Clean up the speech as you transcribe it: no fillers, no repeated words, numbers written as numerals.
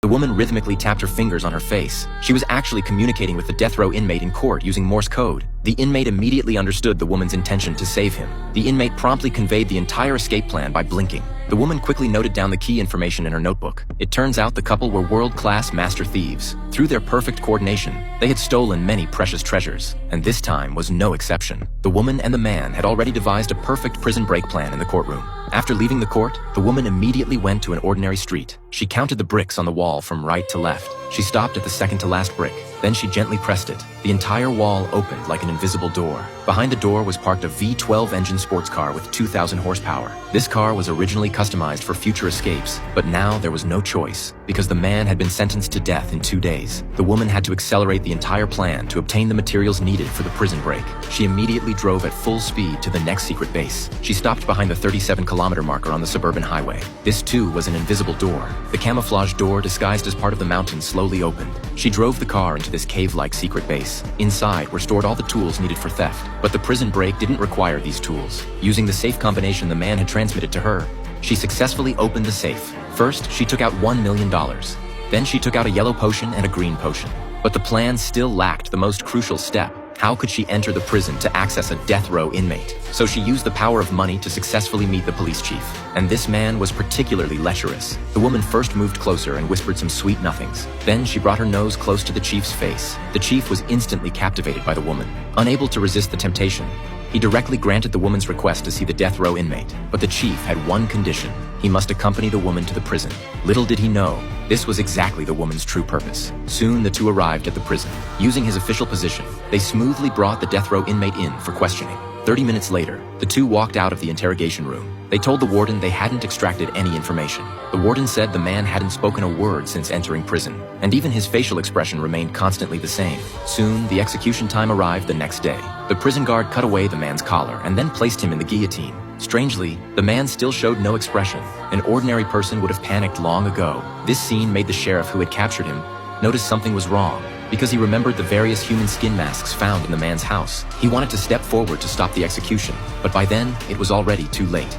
The woman rhythmically tapped her fingers on her face. She was actually communicating with the death row inmate in court using Morse code. The inmate immediately understood the woman's intention to save him. The inmate promptly conveyed the entire escape plan by blinking. The woman quickly noted down the key information in her notebook. It turns out the couple were world-class master thieves. Through their perfect coordination, they had stolen many precious treasures, and this time was no exception. The woman and the man had already devised a perfect prison break plan in the courtroom. After leaving the court, the woman immediately went to an ordinary street. She counted the bricks on the wall from right to left. She stopped at the second to last brick. Then she gently pressed it. The entire wall opened like an invisible door. Behind the door was parked a V12 engine sports car with 2,000 horsepower. This car was originally customized for future escapes, but now there was no choice, because the man had been sentenced to death in 2 days. The woman had to accelerate the entire plan to obtain the materials needed for the prison break. She immediately drove at full speed to the next secret base. She stopped behind the 37-kilometer marker on the suburban highway. This too was an invisible door. The camouflage door, disguised as part of the mountain, slowly opened. She drove the car into this cave-like secret base. Inside were stored all the tools needed for theft, but the prison break didn't require these tools. Using the safe combination the man had transmitted to her, she successfully opened the safe. First, she took out $1 million. Then she took out a yellow potion and a green potion. But the plan still lacked the most crucial step. How could she enter the prison to access a death row inmate? So she used the power of money to successfully meet the police chief. And this man was particularly lecherous. The woman first moved closer and whispered some sweet nothings. Then she brought her nose close to the chief's face. The chief was instantly captivated by the woman. Unable to resist the temptation, he directly granted the woman's request to see the death row inmate. But the chief had one condition. He must accompany the woman to the prison. Little did he know, this was exactly the woman's true purpose. Soon the two arrived at the prison. Using his official position, they smoothly brought the death row inmate in for questioning. 30 minutes later, the two walked out of the interrogation room. They told the warden they hadn't extracted any information. The warden said the man hadn't spoken a word since entering prison, and even his facial expression remained constantly the same. Soon, the execution time arrived the next day. The prison guard cut away the man's collar and then placed him in the guillotine. Strangely, the man still showed no expression. An ordinary person would have panicked long ago. This scene made the sheriff who had captured him notice something was wrong, because he remembered the various human skin masks found in the man's house. He wanted to step forward to stop the execution, but by then, it was already too late.